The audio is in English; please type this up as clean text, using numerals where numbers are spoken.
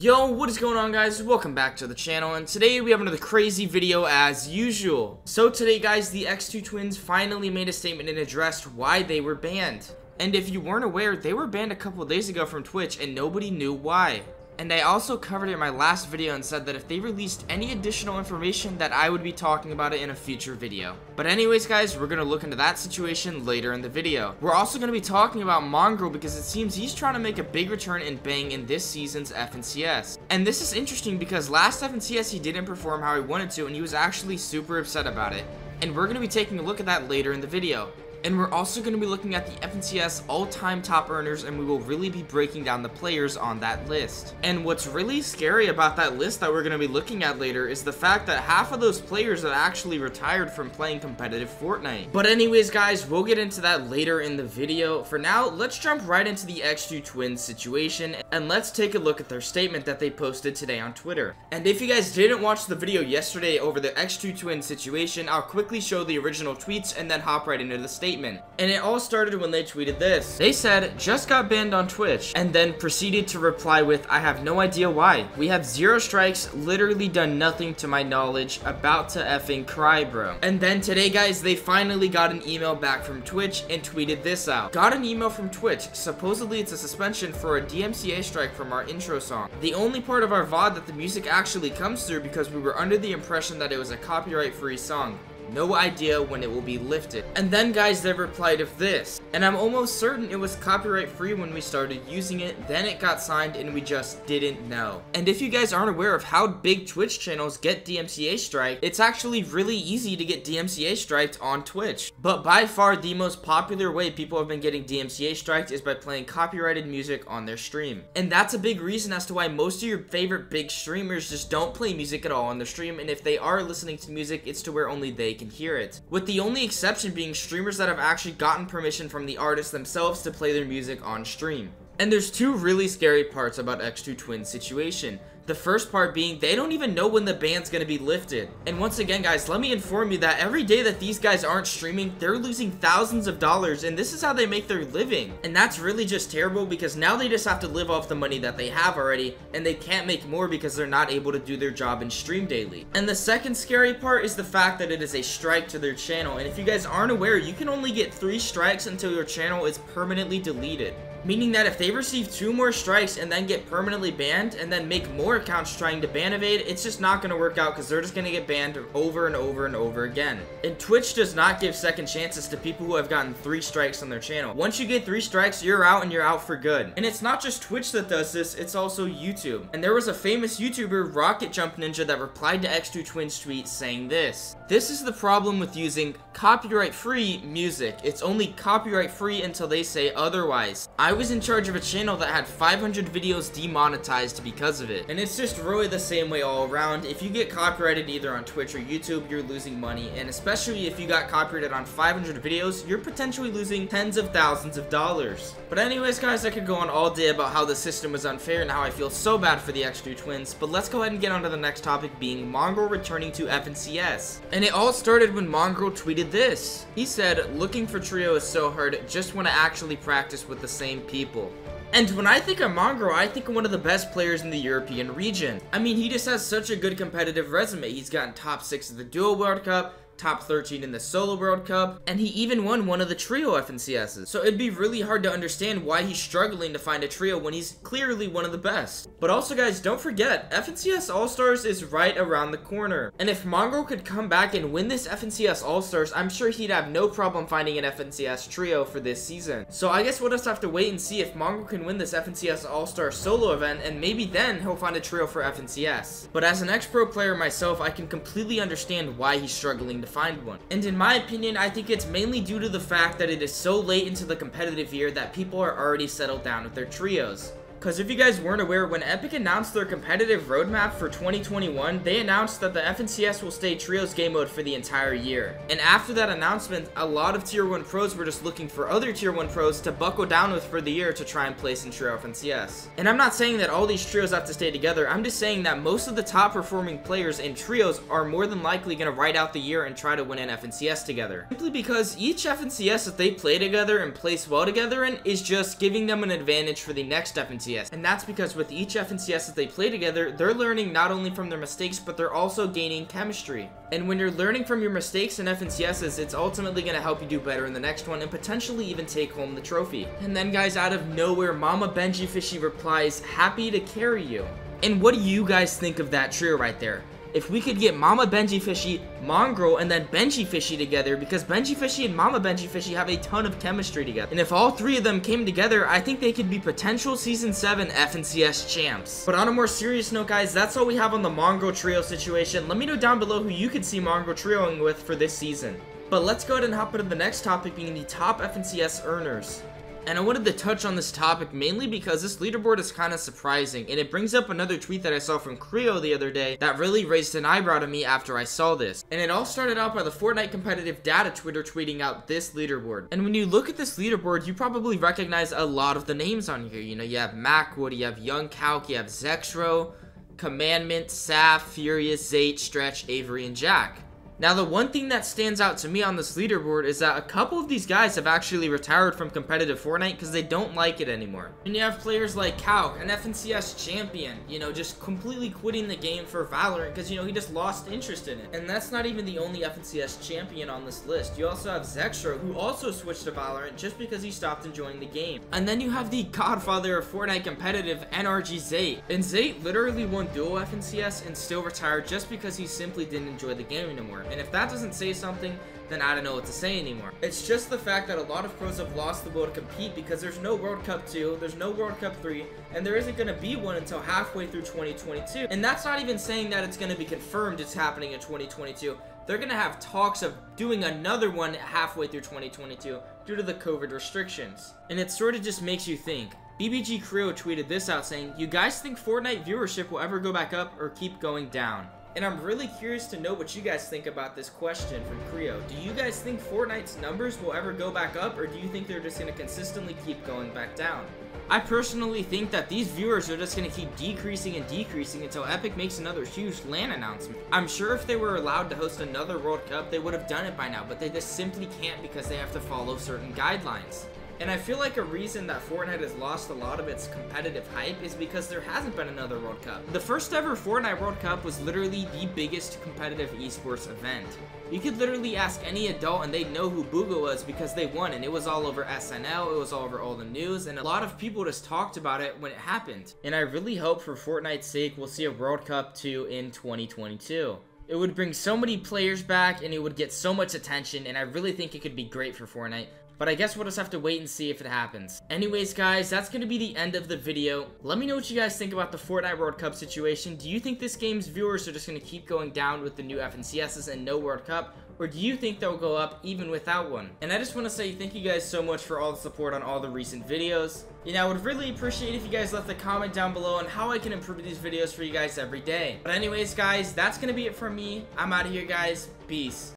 Yo, what is going on, guys? Welcome back to the channel, and today we have another crazy video as usual. So today, guys, the X2 twins finally made a statement and addressed why they were banned. And if you weren't aware, they were banned a couple days ago from Twitch and nobody knew why. And I also covered it in my last video and said that if they released any additional information that I would be talking about it in a future video. But anyways, guys, we're going to look into that situation later in the video. We're also going to be talking about Mongraal because it seems he's trying to make a big return in Bang in this season's FNCS. And this is interesting because last FNCS he didn't perform how he wanted to and he was actually super upset about it. And we're going to be taking a look at that later in the video. And we're also going to be looking at the FNCS all-time top earners, and we will really be breaking down the players on that list. And what's really scary about that list that we're going to be looking at later is the fact that half of those players have actually retired from playing competitive Fortnite. But anyways, guys, we'll get into that later in the video. For now, let's jump right into the X2 twins situation, and let's take a look at their statement that they posted today on Twitter. And if you guys didn't watch the video yesterday over the X2 twins situation, I'll quickly show the original tweets and then hop right into the statement. And it all started when they tweeted this. They said, "Just got banned on Twitch," and then proceeded to reply with, "I have no idea why. We have 0 strikes, literally done nothing to my knowledge, about to effing cry, bro." And then today, guys, they finally got an email back from Twitch and tweeted this out. "Got an email from Twitch. Supposedly it's a suspension for a DMCA strike from our intro song. The only part of our VOD that the music actually comes through because we were under the impression that it was a copyright-free song. No idea when it will be lifted." And then, guys, they replied of this. "And I'm almost certain it was copyright free when we started using it, then it got signed and we just didn't know." And if you guys aren't aware of how big Twitch channels get DMCA strike, it's actually really easy to get DMCA striked on Twitch. But by far the most popular way people have been getting DMCA striked is by playing copyrighted music on their stream. And that's a big reason as to why most of your favorite big streamers just don't play music at all on their stream, and if they are listening to music, it's to where only they can hear it, with the only exception being streamers that have actually gotten permission from the artists themselves to play their music on stream. And there's two really scary parts about X2 twins situation. The first part being they don't even know when the ban's gonna be lifted. And once again, guys, let me inform you that every day that these guys aren't streaming, they're losing thousands of dollars, and this is how they make their living. And that's really just terrible because now they just have to live off the money that they have already, and they can't make more because they're not able to do their job and stream daily. And the second scary part is the fact that it is a strike to their channel. And if you guys aren't aware, you can only get 3 strikes until your channel is permanently deleted. Meaning that if they receive 2 more strikes and then get permanently banned and then make more accounts trying to ban evade, it's just not going to work out because they're just going to get banned over and over and over again. And Twitch does not give second chances to people who have gotten 3 strikes on their channel. Once you get 3 strikes, you're out and you're out for good. And it's not just Twitch that does this, it's also YouTube. And there was a famous YouTuber, Rocket Jump Ninja, that replied to X2 Twins' tweet saying this. "This is the problem with using copyright-free music. It's only copyright-free until they say otherwise. I was in charge of a channel that had 500 videos demonetized because of it." And it's just really the same way all around. If you get copyrighted either on Twitch or YouTube, you're losing money. And especially if you got copyrighted on 500 videos, you're potentially losing tens of thousands of dollars. But anyways, guys, I could go on all day about how the system was unfair and how I feel so bad for the X2 twins. But let's go ahead and get on to the next topic, being Mongraal returning to FNCS. And it all started when Mongraal tweeted this. He said, "Looking for trio is so hard, just want to actually practice with the same people." And when I think of Mongraal, I think of one of the best players in the European region. I mean, he just has such a good competitive resume. He's gotten top 6 of the Duo World Cup, top 13 in the Solo World Cup, and he even won one of the trio FNCSs. So it'd be really hard to understand why he's struggling to find a trio when he's clearly one of the best. But also, guys, don't forget, FNCS All-Stars is right around the corner. And if Mongraal could come back and win this FNCS All-Stars, I'm sure he'd have no problem finding an FNCS trio for this season. So I guess we'll just have to wait and see if Mongraal can win this FNCS All-Star solo event, and maybe then he'll find a trio for FNCS. But as an ex-pro player myself, I can completely understand why he's struggling to find one. And in my opinion, I think it's mainly due to the fact that it is so late into the competitive year that people are already settled down with their trios. Because if you guys weren't aware, when Epic announced their competitive roadmap for 2021, they announced that the FNCS will stay Trios game mode for the entire year. And after that announcement, a lot of Tier 1 pros were just looking for other Tier 1 pros to buckle down with for the year to try and place in Trio FNCS. And I'm not saying that all these trios have to stay together, I'm just saying that most of the top performing players in trios are more than likely going to ride out the year and try to win an FNCS together. Simply because each FNCS that they play together and place well together in is just giving them an advantage for the next FNCS FNCS. And that's because with each FNCS that they play together, they're learning not only from their mistakes, but they're also gaining chemistry. And when you're learning from your mistakes in FNCSs, it's ultimately going to help you do better in the next one and potentially even take home the trophy. And then guys, out of nowhere, Mama Benji Fishy replies, "Happy to carry you." And what do you guys think of that trio right there? If we could get Mama Benji Fishy, Mongraal, and then Benji Fishy together, because Benji Fishy and Mama Benji Fishy have a ton of chemistry together. And if all three of them came together, I think they could be potential Season 7 FNCS champs. But on a more serious note, guys, that's all we have on the Mongraal trio situation. Let me know down below who you could see Mongraal trioing with for this season. But let's go ahead and hop into the next topic, being the top FNCS earners. And I wanted to touch on this topic mainly because this leaderboard is kind of surprising, and it brings up another tweet that I saw from Creo the other day that really raised an eyebrow to me after I saw this. And it all started out by the Fortnite competitive data Twitter tweeting out this leaderboard. And when you look at this leaderboard, you probably recognize a lot of the names on here. You know, you have Macwood, you have Young Calc, you have Zexro, Commandment, Saf, Furious, Zate, Stretch, Avery, and Jack. Now, the one thing that stands out to me on this leaderboard is that a couple of these guys have actually retired from competitive Fortnite because they don't like it anymore. And you have players like Calc, an FNCS champion, you know, just completely quitting the game for Valorant because, you know, he just lost interest in it. And that's not even the only FNCS champion on this list. You also have Zexro, who also switched to Valorant just because he stopped enjoying the game. And then you have the godfather of Fortnite competitive, NRG Zate. And Zate literally won dual FNCS and still retired just because he simply didn't enjoy the game anymore. And if that doesn't say something, then I don't know what to say anymore. It's just the fact that a lot of pros have lost the will to compete because there's no World Cup 2, there's no World Cup 3, and there isn't going to be one until halfway through 2022. And that's not even saying that it's going to be confirmed it's happening in 2022. They're going to have talks of doing another one halfway through 2022 due to the COVID restrictions. And it sort of just makes you think. BBG Creo tweeted this out saying, "You guys think Fortnite viewership will ever go back up or keep going down?" And I'm really curious to know what you guys think about this question from Creo. Do you guys think Fortnite's numbers will ever go back up, or do you think they're just going to consistently keep going back down? I personally think that these viewers are just going to keep decreasing and decreasing until Epic makes another huge LAN announcement. I'm sure if they were allowed to host another World Cup, they would have done it by now, but they just simply can't because they have to follow certain guidelines. And I feel like a reason that Fortnite has lost a lot of its competitive hype is because there hasn't been another World Cup. The first ever Fortnite World Cup was literally the biggest competitive esports event. You could literally ask any adult and they'd know who Booga was because they won, and it was all over SNL, it was all over all the news, and a lot of people just talked about it when it happened. And I really hope for Fortnite's sake we'll see a World Cup 2 in 2022. It would bring so many players back and it would get so much attention, and I really think it could be great for Fortnite. But I guess we'll just have to wait and see if it happens. Anyways, guys, that's going to be the end of the video. Let me know what you guys think about the Fortnite World Cup situation. Do you think this game's viewers are just going to keep going down with the new FNCSs and no World Cup? Or do you think they'll go up even without one? And I just want to say thank you guys so much for all the support on all the recent videos. You know, I would really appreciate if you guys left a comment down below on how I can improve these videos for you guys every day. But anyways, guys, that's going to be it from me. I'm out of here, guys. Peace.